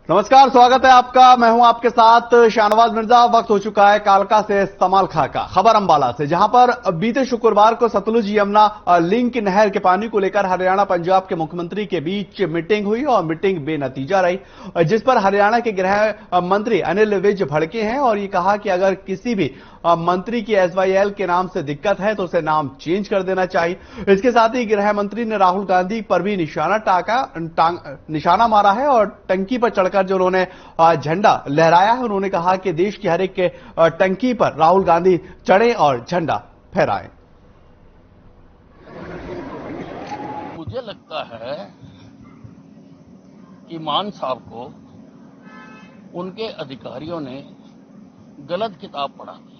नमस्कार, स्वागत है आपका। मैं हूं आपके साथ शाहनवाज मिर्जा। वक्त हो चुका है कालका से इस्तेमाल खा का। खबर अंबाला से, जहां पर बीते शुक्रवार को सतलुज यमुना लिंक नहर के पानी को लेकर हरियाणा पंजाब के मुख्यमंत्री के बीच मीटिंग हुई और मीटिंग बेनतीजा रही, जिस पर हरियाणा के गृह मंत्री अनिल विज भड़के हैं और ये कहा कि अगर किसी भी मंत्री की एसवाईएल के नाम से दिक्कत है तो उसे नाम चेंज कर देना चाहिए। इसके साथ ही गृह मंत्री ने राहुल गांधी पर भी निशाना मारा है और टंकी पर चढ़कर जो उन्होंने झंडा लहराया है, उन्होंने कहा कि देश की हर एक टंकी पर राहुल गांधी चढ़े और झंडा फहराएं। मुझे लगता है कि मान साहब को उनके अधिकारियों ने गलत किताब पढ़ा दी।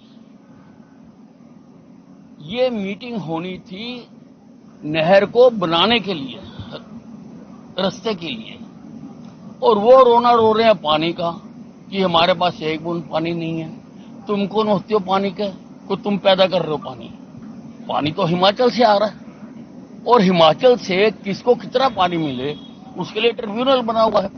ये मीटिंग होनी थी नहर को बनाने के लिए, रास्ते के लिए, और वो रोना रो रहे हैं पानी का कि हमारे पास एक बूंद पानी नहीं है। तुम कौन होते हो पानी के को तुम पैदा कर रहे हो? पानी तो हिमाचल से आ रहा है और हिमाचल से किसको कितना पानी मिले उसके लिए ट्रिब्यूनल बना हुआ है।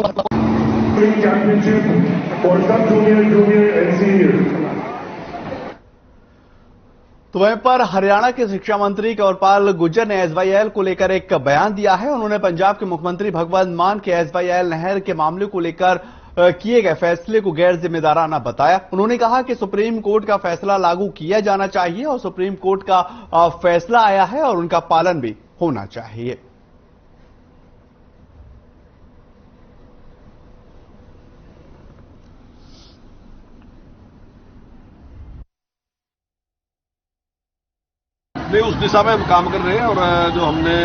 तो वहीं पर हरियाणा के शिक्षा मंत्री कंवरपाल गुर्जर ने एसवाईएल को लेकर एक बयान दिया है। उन्होंने पंजाब के मुख्यमंत्री भगवंत मान के एसवाईएल नहर के मामले को लेकर किए गए फैसले को गैर जिम्मेदाराना बताया। उन्होंने कहा कि सुप्रीम कोर्ट का फैसला लागू किया जाना चाहिए और सुप्रीम कोर्ट का फैसला आया है और उनका पालन भी होना चाहिए। नहीं, उस दिशा में हम काम कर रहे हैं और जो हमने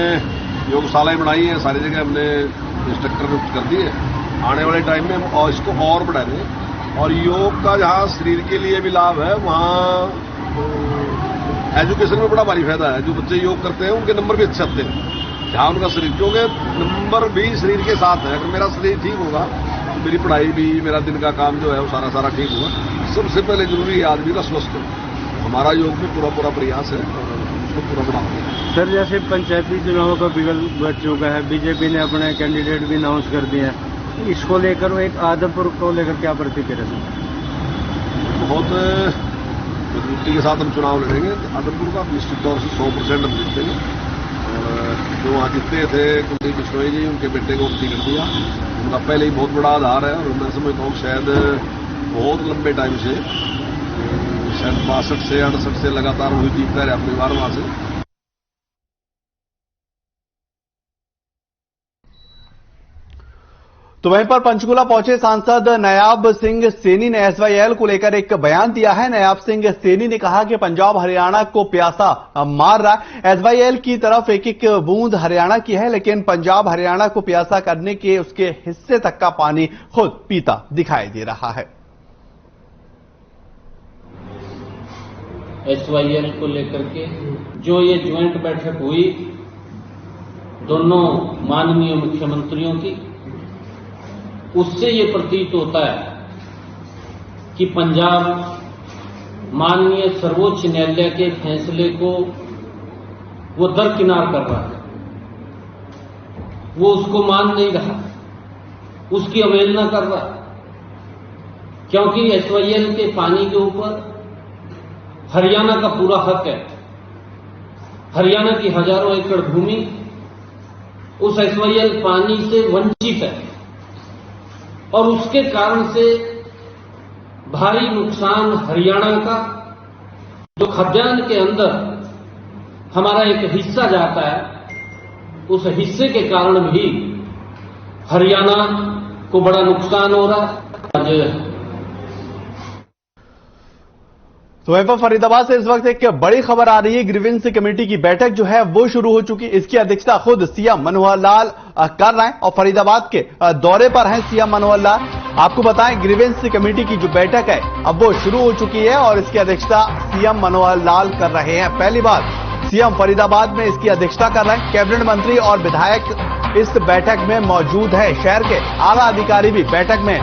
योगशालाएं बनाई हैं सारी जगह हमने इंस्ट्रक्टर नियुक्त कर दिए। आने वाले टाइम में हम इसको और बढ़ा दें और योग का जहां शरीर के लिए भी लाभ है वहां एजुकेशन में बड़ा भारी फायदा है। जो बच्चे योग करते हैं उनके नंबर भी अच्छे आते हैं जहां उनका शरीर, क्योंकि नंबर भी शरीर के साथ है। अगर मेरा शरीर ठीक होगा तो मेरी पढ़ाई भी, मेरा दिन का काम जो है वो सारा ठीक होगा। सबसे पहले जरूरी है आदमी का स्वस्थ हो। हमारा योग में पूरा प्रयास है और उसको पूरा बढ़ावा। सर, जैसे पंचायती चुनावों का बिगल बढ़ चुका है, बीजेपी ने अपने कैंडिडेट भी अनाउंस कर दिए हैं, इसको लेकर एक आदमपुर को लेकर क्या प्रतिक्रिया है? बहुत मजबूती के साथ हम चुनाव लड़ेंगे। आदमपुर का निश्चित तौर से 100% हम जीतेंगे। और जो वहाँ जीतते थे कुलदीप बिश्नोई जी, उनके बेटे को टिकट दिया, उनका पहले ही बहुत बड़ा आधार है। और मैं समझता हूँ शायद बहुत लंबे टाइम से, शायद 62 से 68 से लगातार वही जीतता रहे अपनी बार वहां से। तो वहीं पर पंचकुला पहुंचे सांसद नायाब सिंह सैनी ने एसवाईएल को लेकर एक बयान दिया है। नायाब सिंह सैनी ने कहा कि पंजाब हरियाणा को प्यासा मार रहा है। एसवाईएल की तरफ एक बूंद हरियाणा की है, लेकिन पंजाब हरियाणा को प्यासा करने के उसके हिस्से तक का पानी खुद पीता दिखाई दे रहा है। एसवाईएल को लेकर के जो ये ज्वाइंट बैठक हुई दोनों माननीय मुख्यमंत्रियों की, उससे ये प्रतीत होता है कि पंजाब माननीय सर्वोच्च न्यायालय के फैसले को वो दरकिनार कर रहा है, वो उसको मान नहीं रहा, उसकी अवहेलना कर रहा है। क्योंकि एसवाईएल के पानी के ऊपर हरियाणा का पूरा हक है। हरियाणा की हजारों एकड़ भूमि उस एसवाईएल पानी से वंचित है और उसके कारण से भारी नुकसान हरियाणा का, जो खाद्यान्न के अंदर हमारा एक हिस्सा जाता है, उस हिस्से के कारण भी हरियाणा को बड़ा नुकसान हो रहा है। तो वहीं पर फरीदाबाद से इस वक्त एक बड़ी खबर आ रही है। ग्रीवेंस कमेटी की बैठक जो है वो शुरू हो चुकी है। इसकी अध्यक्षता खुद सीएम मनोहर लाल कर रहे हैं और फरीदाबाद के दौरे पर हैं सीएम मनोहर लाल। आपको बताएं, ग्रीवेंस कमेटी की जो बैठक है अब वो शुरू हो चुकी है और इसकी अध्यक्षता सीएम मनोहर लाल कर रहे हैं। पहली बार सीएम फरीदाबाद में इसकी अध्यक्षता कर रहे हैं। कैबिनेट मंत्री और विधायक इस बैठक में मौजूद है। शहर के आला अधिकारी भी बैठक में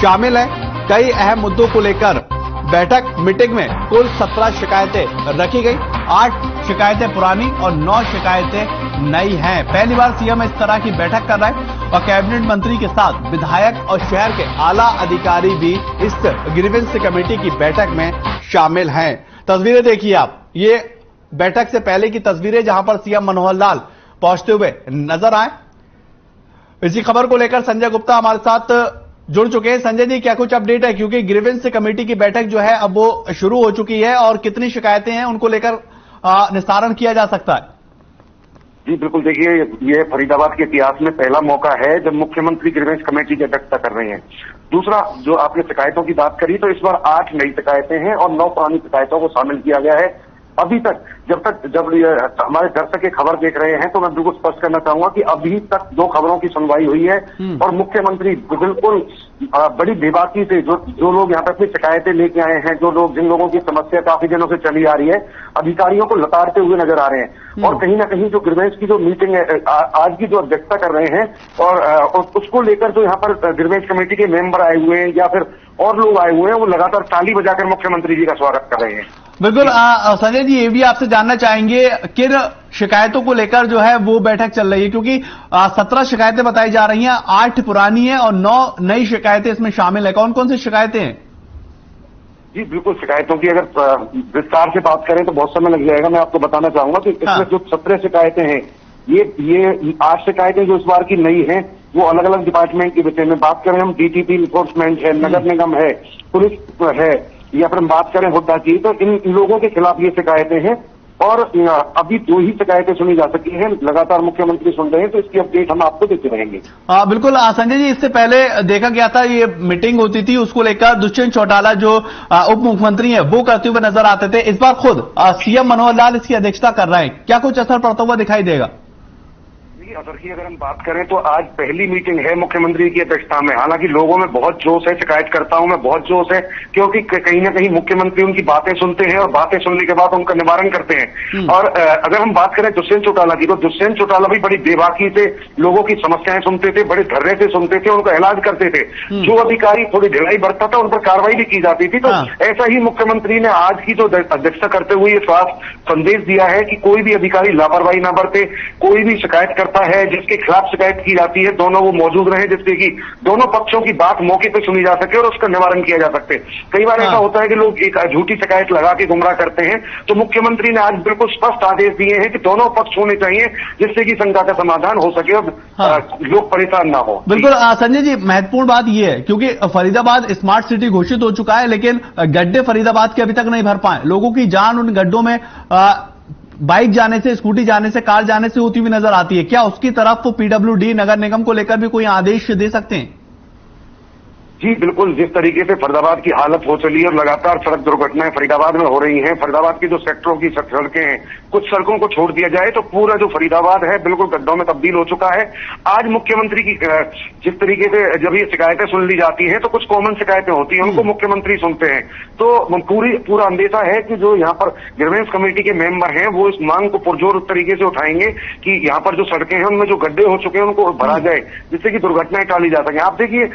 शामिल हैं। कई अहम मुद्दों को लेकर बैठक मीटिंग में कुल 17 शिकायतें रखी गई। 8 शिकायतें पुरानी और 9 शिकायतें नई हैं। पहली बार सीएम इस तरह की बैठक कर रहे हैं और कैबिनेट मंत्री के साथ विधायक और शहर के आला अधिकारी भी इस ग्रीवेंस कमेटी की बैठक में शामिल हैं। तस्वीरें देखिए आप, ये बैठक से पहले की तस्वीरें जहां पर सीएम मनोहर लाल पहुंचते हुए नजर आए। इसी खबर को लेकर संजय गुप्ता हमारे साथ जुड़ चुके हैं। संजय जी, क्या कुछ अपडेट है, क्योंकि ग्रीवेंस कमेटी की बैठक जो है अब वो शुरू हो चुकी है और कितनी शिकायतें हैं उनको लेकर निस्तारण किया जा सकता है? जी बिल्कुल, देखिए ये फरीदाबाद के इतिहास में पहला मौका है जब मुख्यमंत्री ग्रीवेंस कमेटी की अध्यक्षता कर रहे हैं। दूसरा, जो आपने शिकायतों की बात करी, तो इस बार 8 नई शिकायतें हैं और 9 पुरानी शिकायतों को शामिल किया गया है। अभी तक जब हमारे दर्शक खबर देख रहे हैं तो मैं बिल्कुल स्पष्ट करना चाहूंगा कि अभी तक 2 खबरों की सुनवाई हुई है और मुख्यमंत्री बिल्कुल बड़ी बेबाकी से जो लोग यहाँ पे अपनी शिकायतें लेके आए हैं, जिन लोगों की समस्या काफी दिनों से चली आ रही है, अधिकारियों को लताड़ते हुए नजर आ रहे हैं। और कहीं ना कहीं जो ग्रीवेंस की जो मीटिंग है आज की जो अध्यक्षता कर रहे हैं और उसको लेकर जो यहाँ पर ग्रीवेंस कमेटी के मेंबर आए हुए हैं या फिर और लोग आए हुए हैं, वो लगातार ताली बजाकर मुख्यमंत्री जी का स्वागत कर रहे हैं। बिल्कुल संजय जी, ये भी आपसे जानना चाहेंगे किन शिकायतों को लेकर जो है वो बैठक चल रही है, क्योंकि 17 शिकायतें बताई जा रही हैं, 8 पुरानी है और 9 नई शिकायतें इसमें शामिल है। कौन कौन सी शिकायतें हैं? जी बिल्कुल, शिकायतों की अगर विस्तार से बात करें तो बहुत समय लग जाएगा। मैं आपको बताना चाहूंगा कि इसमें जो 17 शिकायतें हैं, ये 8 शिकायतें जो इस बार की नई हैं वो अलग अलग डिपार्टमेंट के विषय में बात करें, हम डीटीपी इन्फोर्समेंट है, नगर निगम है, पुलिस है, या फिर हम बात करें हुड्डा की, तो इन लोगों के खिलाफ ये शिकायतें हैं। और अभी 2 ही शिकायतें सुनी जा सकी हैं, लगातार मुख्यमंत्री सुन रहे हैं, तो इसकी अपडेट हम आपको देते रहेंगे। बिल्कुल संजय जी, इससे पहले देखा गया था ये मीटिंग होती थी, उसको लेकर दुष्यंत चौटाला जो उप मुख्यमंत्री है वो करते हुए नजर आते थे। इस बार खुद सीएम मनोहर लाल इसकी अध्यक्षता कर रहे हैं, क्या कुछ असर पड़ता हुआ दिखाई देगा? असर की अगर हम बात करें तो आज पहली मीटिंग है मुख्यमंत्री की अध्यक्षता में। हालांकि लोगों में बहुत जोश है, शिकायत करता हूं मैं, बहुत जोश है, क्योंकि कहीं ना कहीं मुख्यमंत्री उनकी बातें सुनते हैं और बातें सुनने के बाद उनका निवारण करते हैं। और अगर हम बात करें दुष्यंत चौटाला की, तो दुष्यंत चौटाला भी बड़ी बेबाकी से लोगों की समस्याएं सुनते थे, बड़े धैर्य से सुनते थे, उनका इलाज करते थे। जो अधिकारी थोड़ी ढिलाई बरतता था उन पर कार्रवाई भी की जाती थी। तो ऐसा ही मुख्यमंत्री ने आज की जो अध्यक्षता करते हुए ये साफ संदेश दिया है कि कोई भी अधिकारी लापरवाही न बरते, कोई भी शिकायत करता है जिसके खिलाफ शिकायत की जाती है, दोनों वो मौजूद रहे, जिससे कि दोनों पक्षों की बात मौके पर सुनी जा सके और उसका निवारण किया जा सके। कई बार ऐसा होता है कि लोग एक झूठी शिकायत लगा के गुमराह करते हैं, तो मुख्यमंत्री ने आज बिल्कुल स्पष्ट आदेश दिए हैं कि दोनों पक्ष होने चाहिए, जिससे कि शंका का समाधान हो सके और लोग परेशान ना हो। बिल्कुल संजय जी, महत्वपूर्ण बात यह है क्योंकि फरीदाबाद स्मार्ट सिटी घोषित हो चुका है, लेकिन गड्ढे फरीदाबाद के अभी तक नहीं भर पाए। लोगों की जान उन गड्ढों में बाइक जाने से, स्कूटी जाने से, कार जाने से होती हुई नजर आती है। क्या उसकी तरफ वो पीडब्ल्यूडी नगर निगम को लेकर भी कोई आदेश दे सकते हैं? जी बिल्कुल, जिस तरीके से फरीदाबाद की हालत हो चली है और लगातार सड़क दुर्घटनाएं फरीदाबाद में हो रही हैं, फरीदाबाद की जो सेक्टरों की सड़कें हैं, कुछ सड़कों को छोड़ दिया जाए तो पूरा जो फरीदाबाद है बिल्कुल गड्ढों में तब्दील हो चुका है। आज मुख्यमंत्री की जिस तरीके से जब ये शिकायतें सुन ली जाती हैं तो कुछ कॉमन शिकायतें होती हैं, उनको मुख्यमंत्री सुनते हैं। तो पूरा अंदेशा है कि जो यहाँ पर ग्रीवेंस कमेटी के मेंबर हैं वो इस मांग को पुरजोर तरीके से उठाएंगे कि यहाँ पर जो सड़कें हैं उनमें जो गड्ढे हो चुके हैं उनको भरा जाए, जिससे कि दुर्घटनाएं टाली जा सकें। आप देखिए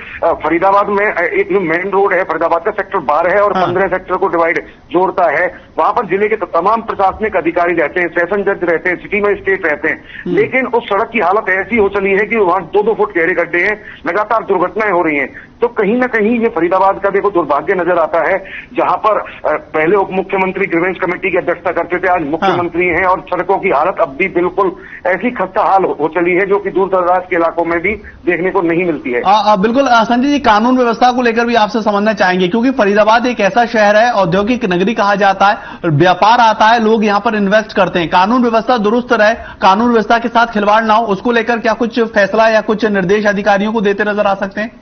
फरीदाबाद में एक जो मेन रोड है फरीदाबाद का, सेक्टर 12 है और 15 सेक्टर को डिवाइड जोड़ता है। वहां पर जिले के तमाम प्रशासनिक अधिकारी रहते हैं, सेशन जज रहते हैं, सिटी मजिस्ट्रेट रहते हैं, लेकिन उस सड़क की हालत ऐसी हो चली है कि वहां 2-2 फुट गहरे गड्ढे हैं, लगातार दुर्घटनाएं हो रही हैं। तो कहीं ना कहीं ये फरीदाबाद का देखो दुर्भाग्य नजर आता है, जहां पर पहले उप मुख्यमंत्री ग्रीवेंस कमेटी की अध्यक्षता करते थे, आज मुख्यमंत्री हैं और सड़कों की हालत अब भी बिल्कुल ऐसी खस्ता हाल हो चली है जो कि दूर दराज के इलाकों में भी देखने को नहीं मिलती है। बिल्कुल संजय जी, कानून व्यवस्था को लेकर भी आपसे समझना चाहेंगे, क्योंकि फरीदाबाद एक ऐसा शहर है, औद्योगिक नगरी कहा जाता है, व्यापार आता है, लोग यहां पर इन्वेस्ट करते हैं। कानून व्यवस्था दुरुस्त रहे, कानून व्यवस्था के साथ खिलवाड़ ना हो, उसको लेकर क्या कुछ फैसला या कुछ निर्देश अधिकारियों को देते नजर आ सकते हैं?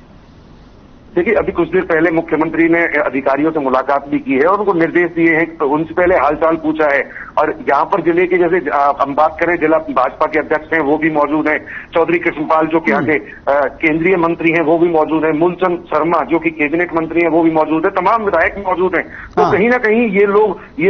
देखिए, अभी कुछ देर पहले मुख्यमंत्री ने अधिकारियों से मुलाकात भी की है और उनको निर्देश दिए हैं, तो उनसे पहले हालचाल पूछा है। और यहाँ पर जिले के जैसे हम बात करें, जिला भाजपा के अध्यक्ष हैं वो भी मौजूद हैं, चौधरी कृष्णपाल जो कि यहाँ के केंद्रीय मंत्री हैं वो भी मौजूद हैं, मूलचंद शर्मा जो कि कैबिनेट मंत्री हैं वो भी मौजूद है, तमाम विधायक मौजूद हैं। तो कहीं ना कहीं ये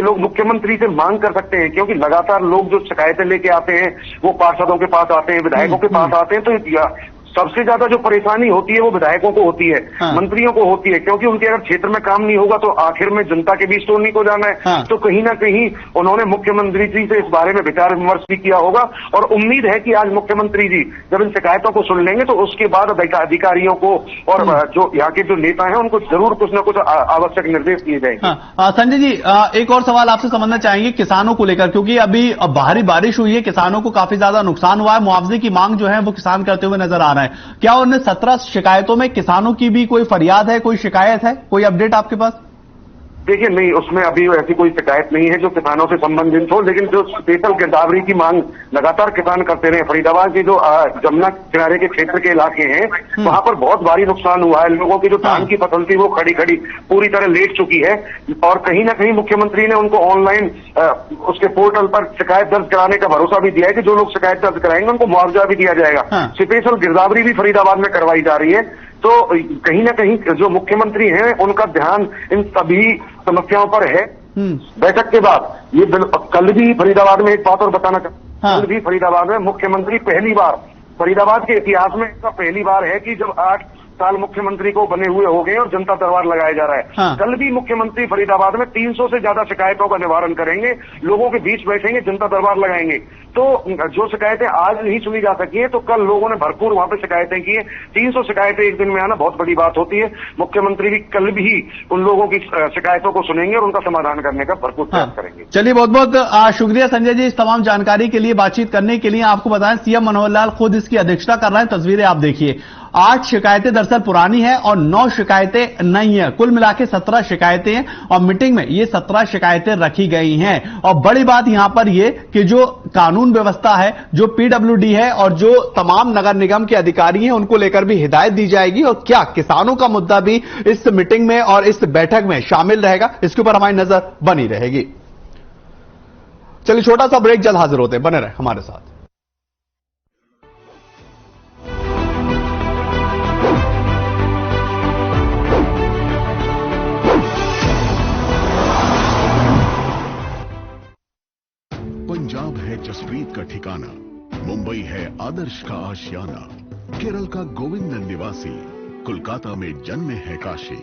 लोग मुख्यमंत्री से मांग कर सकते हैं, क्योंकि लगातार लोग जो शिकायतें लेके आते हैं वो पार्षदों के पास आते हैं, विधायकों के पास आते हैं, तो सबसे ज्यादा जो परेशानी होती है वो विधायकों को होती है, मंत्रियों को होती है, क्योंकि उनके अगर क्षेत्र में काम नहीं होगा तो आखिर में जनता के बीच तो उन्हीं को जाना है। तो कहीं ना कहीं उन्होंने मुख्यमंत्री जी से इस बारे में विचार विमर्श भी किया होगा और उम्मीद है कि आज मुख्यमंत्री जी जब इन शिकायतों को सुन लेंगे तो उसके बाद अधिकारियों को और जो यहाँ के जो नेता हैं उनको जरूर कुछ न कुछ आवश्यक निर्देश दिए जाएंगे। संजय जी, एक और सवाल आपसे समझना चाहेंगे किसानों को लेकर, क्योंकि अभी भारी बारिश हुई है, किसानों को काफी ज्यादा नुकसान हुआ है, मुआवजे की मांग जो है वो किसान करते हुए नजर आ रहे हैं। क्या उन 17 शिकायतों में किसानों की भी कोई फरियाद है, कोई शिकायत है, कोई अपडेट आपके पास? देखिए नहीं, उसमें अभी ऐसी कोई शिकायत नहीं है जो किसानों से संबंधित हो, लेकिन जो स्पेशल गिरदावरी की मांग लगातार किसान करते रहे। फरीदाबाद के जो जमुना किनारे के क्षेत्र के इलाके हैं वहां पर बहुत भारी नुकसान हुआ है। लोगों की जो धान की फसल थी वो खड़ी खड़ी पूरी तरह लेट चुकी है और कहीं ना कहीं मुख्यमंत्री ने उनको ऑनलाइन उसके पोर्टल पर शिकायत दर्ज कराने का भरोसा भी दिया है कि जो लोग शिकायत दर्ज कराएंगे उनको मुआवजा भी दिया जाएगा। स्पेशल गिरदावरी भी फरीदाबाद में करवाई जा रही है। तो कहीं ना कहीं जो मुख्यमंत्री हैं उनका ध्यान इन सभी समस्याओं पर है। बैठक के बाद ये कल भी फरीदाबाद में एक बात और बताना चाहता हूं, कल भी फरीदाबाद में मुख्यमंत्री पहली बार, फरीदाबाद के इतिहास में इसका पहली बार है कि जब 8 साल मुख्यमंत्री को बने हुए हो गए और जनता दरबार लगाया जा रहा है। कल भी मुख्यमंत्री फरीदाबाद में 300 से ज्यादा शिकायतों का निवारण करेंगे, लोगों के बीच बैठेंगे, जनता दरबार लगाएंगे। तो जो शिकायतें आज नहीं सुनी जा सकी है तो कल लोगों ने भरपूर वहां पे शिकायतें की है। 300 शिकायतें एक दिन में आना बहुत बड़ी बात होती है। मुख्यमंत्री भी कल भी उन लोगों की शिकायतों को सुनेंगे और उनका समाधान करने का भरपूर प्रयास करेंगे। चलिए, बहुत बहुत शुक्रिया संजय जी इस तमाम जानकारी के लिए, बातचीत करने के लिए। आपको बताएं सीएम मनोहर लाल खुद इसकी अध्यक्षता कर रहे हैं। तस्वीरें आप देखिए, 8 शिकायतें दरअसल पुरानी हैं और 9 शिकायतें नई हैं। कुल मिला के 17 शिकायतें हैं और मीटिंग में ये 17 शिकायतें रखी गई हैं। और बड़ी बात यहां पर ये कि जो कानून व्यवस्था है, जो पीडब्ल्यूडी है और जो तमाम नगर निगम के अधिकारी हैं उनको लेकर भी हिदायत दी जाएगी। और क्या किसानों का मुद्दा भी इस मीटिंग में और इस बैठक में शामिल रहेगा, इसके ऊपर हमारी नजर बनी रहेगी। चलिए छोटा सा ब्रेक, जल्द हाजिर होते हैं, बने रहे हमारे साथ। पंजाब है जसप्रीत का ठिकाना, मुंबई है आदर्श का आशियाना, केरल का गोविंदन निवासी, कोलकाता में जन्मे है काशी।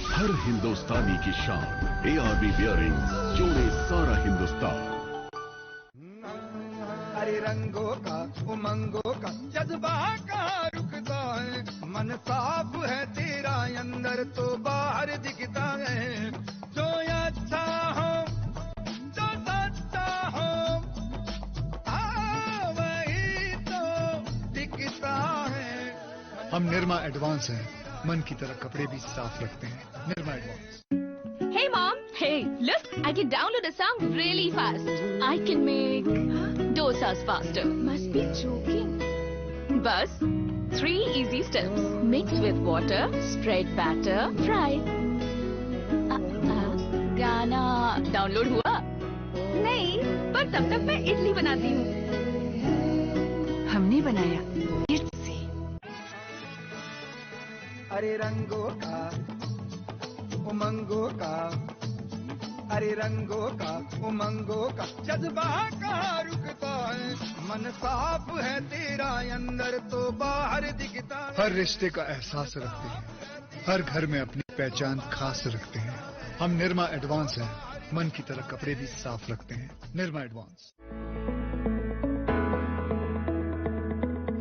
हर हिंदुस्तानी की शान, ARB बियरिंग्स जोड़े सारा हिंदुस्तान। हरे रंगों का उमंगों का जज्बा कहाँ रुकता है, मन साफ है तेरा अंदर तो बाहर दिखता है। जो अच्छा हो जो सच्चा हो वही तो दिखता है। हम निर्मा एडवांस हैं, मन की तरह कपड़े भी साफ रखते हैं। Nirma advance. Hey mom, hey, look, I can download a song really fast. I can make dosas faster. Must be joking. Bus, 3 easy steps. Mix with water, spread batter, fry. गाना डाउनलोड हुआ? नहीं, पर तब तक मैं इडली बनाती हूँ। हमने बनाया किट से। अरे रंगों का उमंगों का, अरे रंगों का उमंगों का जज्बा कहाँ रुकता है, मन साफ है तेरा अंदर तो बाहर दिखता है। हर रिश्ते का एहसास रखते हैं, हर घर में अपनी पहचान खास रखते हैं। हम निर्मा एडवांस हैं, मन की तरह कपड़े भी साफ रखते हैं। निर्मा एडवांस।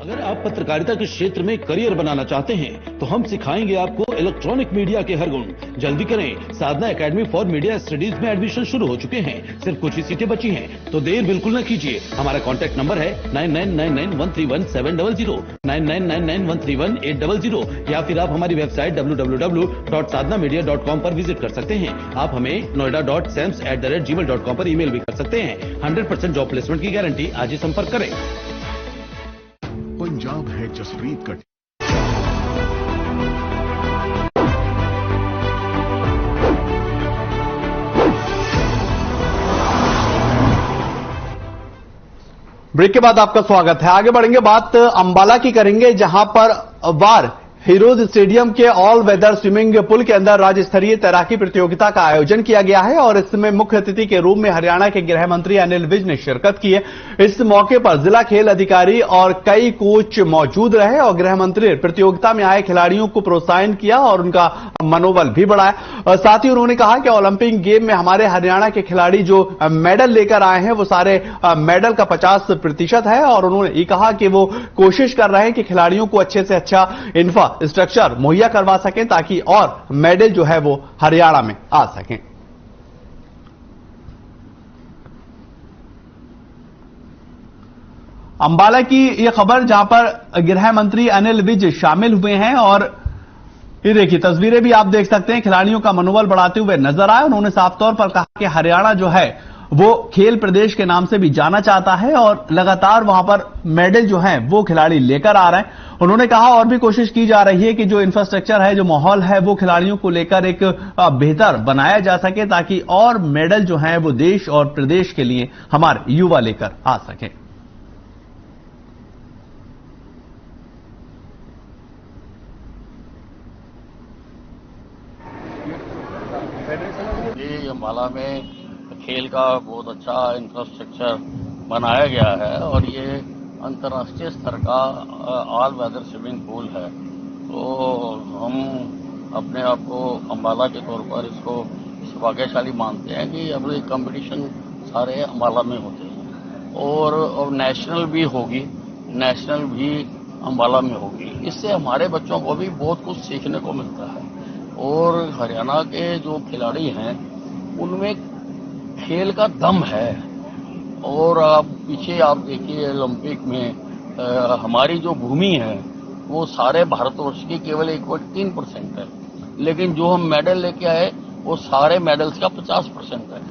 अगर आप पत्रकारिता के क्षेत्र में करियर बनाना चाहते हैं तो हम सिखाएंगे आपको इलेक्ट्रॉनिक मीडिया के हर गुण। जल्दी करें, साधना एकेडमी फॉर मीडिया स्टडीज में एडमिशन शुरू हो चुके हैं। सिर्फ कुछ ही सीटें बची हैं, तो देर बिल्कुल न कीजिए। हमारा कॉन्टैक्ट नंबर है 9999131700, 9999131800, या फिर आप हमारी वेबसाइट www.sadhnamedia.com पर विजिट कर सकते हैं। आप हमें noida.sams@gmail.com पर ईमेल भी कर सकते हैं। 100% जॉब प्लेसमेंट की गारंटी। आज ही संपर्क करें। पंजाब है जसप्रीत का। ब्रेक के बाद आपका स्वागत है। आगे बढ़ेंगे, बात अंबाला की करेंगे, जहां पर वार हीरोज स्टेडियम के ऑल वेदर स्विमिंग पूल के अंदर राज्य स्तरीय तैराकी प्रतियोगिता का आयोजन किया गया है और इसमें मुख्य अतिथि के रूप में हरियाणा के गृह मंत्री अनिल विज ने शिरकत की है। इस मौके पर जिला खेल अधिकारी और कई कोच मौजूद रहे और गृह मंत्री ने प्रतियोगिता में आए खिलाड़ियों को प्रोत्साहन किया और उनका मनोबल भी बढ़ाया। साथ ही उन्होंने कहा कि ओलंपिक गेम में हमारे हरियाणा के खिलाड़ी जो मेडल लेकर आए हैं वो सारे मेडल का 50% है और उन्होंने ये कहा कि वो कोशिश कर रहे हैं कि खिलाड़ियों को अच्छे से अच्छा इंफ्रास्ट्रक्चर मुहैया करवा सकें ताकि और मेडल जो है वो हरियाणा में आ सकें। अंबाला की यह खबर जहां पर गृह मंत्री अनिल विज शामिल हुए हैं और ये देखिए तस्वीरें भी आप देख सकते हैं, खिलाड़ियों का मनोबल बढ़ाते हुए नजर आए। उन्होंने साफ तौर पर कहा कि हरियाणा जो है वो खेल प्रदेश के नाम से भी जाना चाहता है और लगातार वहां पर मेडल जो हैं वो खिलाड़ी लेकर आ रहे हैं। उन्होंने कहा और भी कोशिश की जा रही है कि जो इंफ्रास्ट्रक्चर है, जो माहौल है, वो खिलाड़ियों को लेकर एक बेहतर बनाया जा सके ताकि और मेडल जो हैं वो देश और प्रदेश के लिए हमारे युवा लेकर आ सकें। ये अंबाला में खेल का बहुत अच्छा इंफ्रास्ट्रक्चर बनाया गया है और ये अंतर्राष्ट्रीय स्तर का ऑल वेदर स्विमिंग पूल है। तो हम अपने आप को अंबाला के तौर पर इसको भाग्यशाली मानते हैं कि अब कंपटीशन सारे अंबाला में होते हैं और नेशनल भी होगी, नेशनल भी अंबाला में होगी। इससे हमारे बच्चों को भी बहुत कुछ सीखने को मिलता है और हरियाणा के जो खिलाड़ी हैं उनमें खेल का दम है। और आप पीछे आप देखिए ओलंपिक में हमारी जो भूमि है वो सारे भारतवर्ष की केवल 1.3% है, लेकिन जो हम मेडल लेके आए वो सारे मेडल्स का 50% है।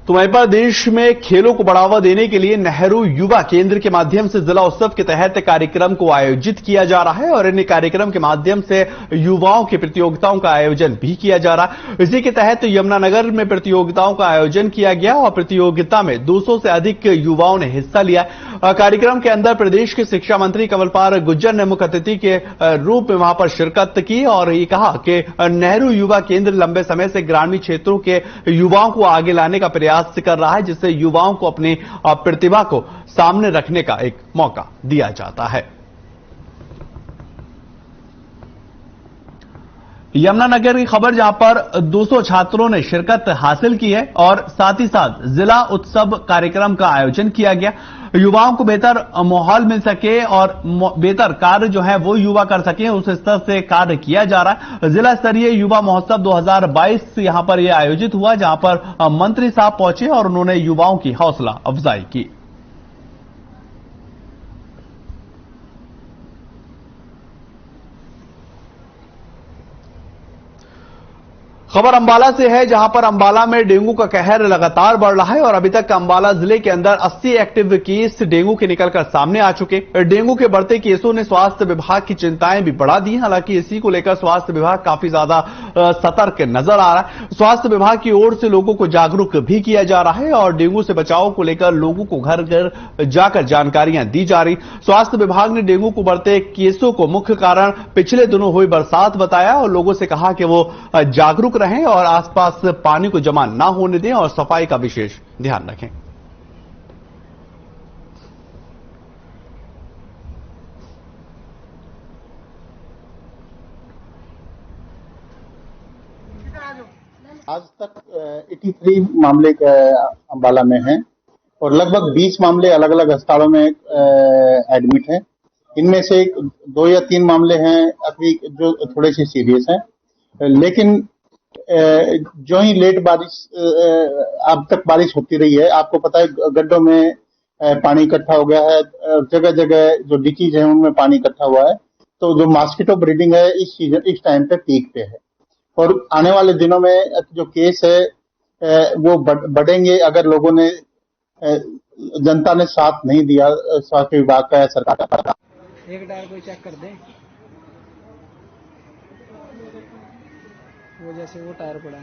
तो वहीं पर देश में खेलों को बढ़ावा देने के लिए नेहरू युवा केंद्र के माध्यम से जिला उत्सव के तहत कार्यक्रम को आयोजित किया जा रहा है और इन कार्यक्रम के माध्यम से युवाओं की प्रतियोगिताओं का आयोजन भी किया जा रहा है। इसी के तहत यमुनानगर में प्रतियोगिताओं का आयोजन किया गया और प्रतियोगिता में 200 से अधिक युवाओं ने हिस्सा लिया। कार्यक्रम के अंदर प्रदेश के शिक्षा मंत्री कंवरपाल गुर्जर ने मुख्य अतिथि के रूप में वहां पर शिरकत की और ये कहा कि नेहरू युवा केंद्र लंबे समय से ग्रामीण क्षेत्रों के युवाओं को आगे लाने का प्रयास कर रहा है, जिससे युवाओं को अपनी प्रतिभा को सामने रखने का एक मौका दिया जाता है। यमुनानगर की खबर जहां पर 200 छात्रों ने शिरकत हासिल की है और साथ ही साथ जिला उत्सव कार्यक्रम का आयोजन किया गया। युवाओं को बेहतर माहौल मिल सके और बेहतर कार्य जो है वो युवा कर सके, उस स्तर से कार्य किया जा रहा है। जिला स्तरीय युवा महोत्सव 2022 यहां पर यह आयोजित हुआ, जहां पर मंत्री साहब पहुंचे और उन्होंने युवाओं की हौसला अफजाई की। खबर अंबाला से है, जहां पर अंबाला में डेंगू का कहर लगातार बढ़ रहा है और अभी तक अंबाला जिले के अंदर 80 एक्टिव केस डेंगू के निकलकर सामने आ चुके। डेंगू के बढ़ते केसों ने स्वास्थ्य विभाग की चिंताएं भी बढ़ा दी। हालांकि इसी को लेकर स्वास्थ्य विभाग काफी ज्यादा सतर्क नजर आ रहा है। स्वास्थ्य विभाग की ओर से लोगों को जागरूक भी किया जा रहा है और डेंगू से बचाव को लेकर लोगों को घर घर जाकर जानकारियां दी जा रही। स्वास्थ्य विभाग ने डेंगू को बढ़ते केसों को मुख्य कारण पिछले दिनों हुई बरसात बताया और लोगों से कहा कि वो जागरूक रहें और आसपास पानी को जमा ना होने दें और सफाई का विशेष ध्यान रखें। आज तक 83 मामले अंबाला में हैं और लगभग 20 मामले अलग अलग अस्पतालों में एडमिट हैं। इनमें से 2 या 3 मामले हैं अभी जो थोड़े से सीरियस हैं, लेकिन जो ही लेट बारिश अब तक बारिश होती रही है, आपको पता है गड्ढों में पानी इकट्ठा हो गया है, जगह जगह जो डिचीज है उनमें पानी इकट्ठा हुआ है, तो जो मॉस्किटो ब्रीडिंग है इस टाइम पे पीक पे है और आने वाले दिनों में जो केस है वो बढ़ेंगे अगर लोगों ने जनता ने साथ नहीं दिया, स्वास्थ्य विभाग का या सरकार का। एक टायर को चेक कर दें, वो जैसे वो टायर पड़ा।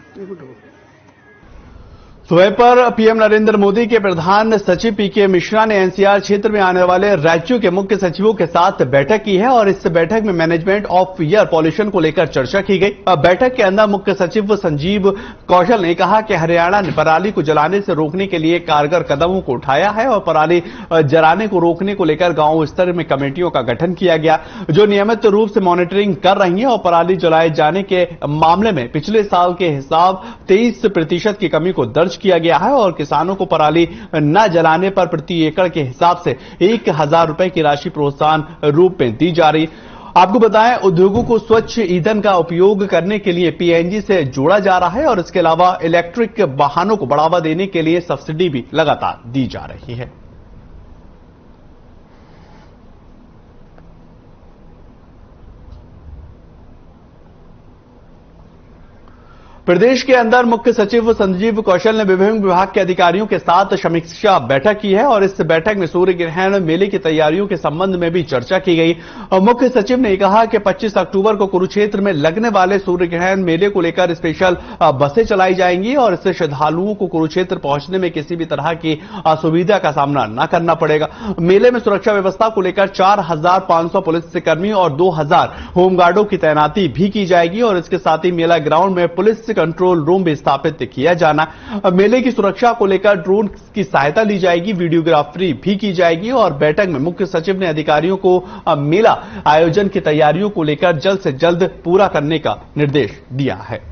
सुबह पर पीएम नरेंद्र मोदी के प्रधान सचिव पीके मिश्रा ने एनसीआर क्षेत्र में आने वाले राज्यों के मुख्य सचिवों के साथ बैठक की है और इस बैठक में मैनेजमेंट ऑफ एयर पॉल्यूशन को लेकर चर्चा की गई। बैठक के अंदर मुख्य सचिव संजीव कौशल ने कहा कि हरियाणा ने पराली को जलाने से रोकने के लिए कारगर कदमों को उठाया है और पराली जलाने को रोकने को लेकर गांव स्तर में कमेटियों का गठन किया गया, जो नियमित रूप से मॉनिटरिंग कर रही है और पराली जलाए जाने के मामले में पिछले साल के हिसाब 23% की कमी को दर्ज किया गया है और किसानों को पराली न जलाने पर प्रति एकड़ के हिसाब से 1000 रुपए की राशि प्रोत्साहन रूप में दी जा रही। आपको बताएं, उद्योगों को स्वच्छ ईंधन का उपयोग करने के लिए पीएनजी से जोड़ा जा रहा है और इसके अलावा इलेक्ट्रिक वाहनों को बढ़ावा देने के लिए सब्सिडी भी लगातार दी जा रही है। प्रदेश के अंदर मुख्य सचिव संजीव कौशल ने विभिन्न विभाग के अधिकारियों के साथ समीक्षा बैठक की है और इस बैठक में सूर्य ग्रहण मेले की तैयारियों के संबंध में भी चर्चा की गई। मुख्य सचिव ने कहा कि 25 अक्टूबर को कुरुक्षेत्र में लगने वाले सूर्य ग्रहण मेले को लेकर स्पेशल बसें चलाई जाएंगी और इससे श्रद्धालुओं को कुरुक्षेत्र पहुंचने में किसी भी तरह की असुविधा का सामना न करना पड़ेगा। मेले में सुरक्षा व्यवस्था को लेकर 4500 पुलिसकर्मी और 2000 होमगार्डों की तैनाती भी की जाएगी और इसके साथ ही मेला ग्राउंड में पुलिस कंट्रोल रूम भी स्थापित किया जाना। मेले की सुरक्षा को लेकर ड्रोन की सहायता ली जाएगी, वीडियोग्राफी भी की जाएगी और बैठक में मुख्य सचिव ने अधिकारियों को मेला आयोजन की तैयारियों को लेकर जल्द से जल्द पूरा करने का निर्देश दिया है।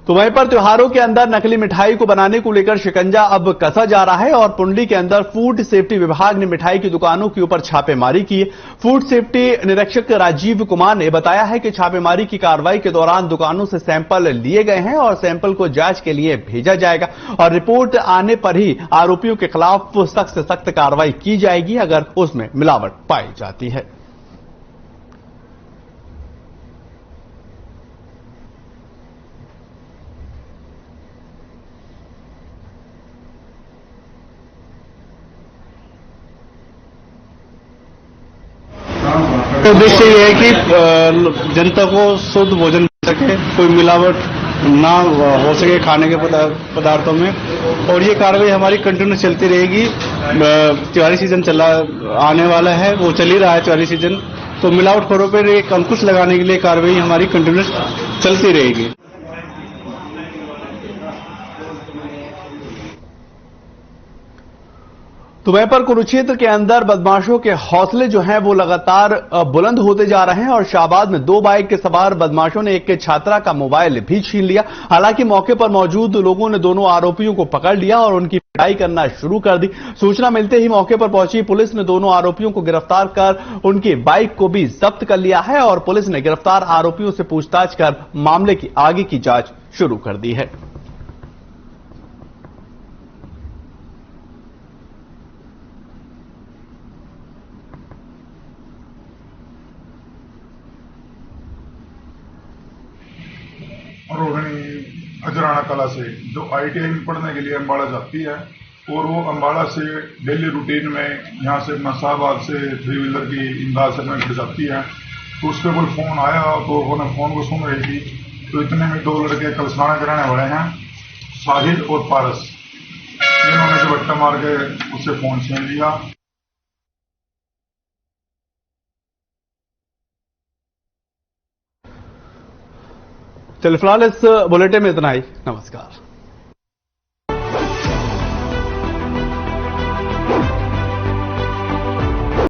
तो वहीं पर त्योहारों के अंदर नकली मिठाई को बनाने को लेकर शिकंजा अब कसा जा रहा है और पुंडली के अंदर फूड सेफ्टी विभाग ने मिठाई की दुकानों के ऊपर छापेमारी की। फूड सेफ्टी निरीक्षक राजीव कुमार ने बताया है कि छापेमारी की कार्रवाई के दौरान दुकानों से सैंपल लिए गए हैं और सैंपल को जांच के लिए भेजा जाएगा और रिपोर्ट आने पर ही आरोपियों के खिलाफ सख्त से सख्त कार्रवाई की जाएगी अगर उसमें मिलावट पाई जाती है। उद्देश्य ये है कि जनता को शुद्ध भोजन मिल सके, कोई मिलावट ना हो सके खाने के पदार्थों में और ये कार्रवाई हमारी कंटिन्यू चलती रहेगी। त्योहारी सीजन आने वाला है, वो चल ही रहा है त्योहारी सीजन, तो मिलावटखोरों पर एक अंकुश लगाने के लिए कार्रवाई हमारी कंटिन्यू चलती रहेगी। तो वहीं पर कुरुक्षेत्र के अंदर बदमाशों के हौसले जो हैं वो लगातार बुलंद होते जा रहे हैं और शाहबाद में 2 बाइक के सवार बदमाशों ने एक छात्रा का मोबाइल भी छीन लिया। हालांकि मौके पर मौजूद लोगों ने दोनों आरोपियों को पकड़ लिया और उनकी पिटाई करना शुरू कर दी। सूचना मिलते ही मौके पर पहुंची पुलिस ने दोनों आरोपियों को गिरफ्तार कर उनकी बाइक को भी जब्त कर लिया है और पुलिस ने गिरफ्तार आरोपियों से पूछताछ कर मामले की आगे की जांच शुरू कर दी है। रोहिणी अजराना कला से जो ITI में पढ़ने के लिए अम्बाड़ा जाती है और वो अम्बाड़ा से डेली रूटीन में यहाँ से शाहबाद से 3 व्हीलर की इमदाद से में जाती है, तो उस पर कोई फोन आया तो उन्होंने फोन को सुन रही थी, तो इतने में 2 लड़के कलसाना के रहने वाले हैं, साहिल और पारस, इन्होंने झपट्टा मार के उससे फोन छीन लिया। चलिए फिलहाल इस बुलेटिन में इतना ही। नमस्कार।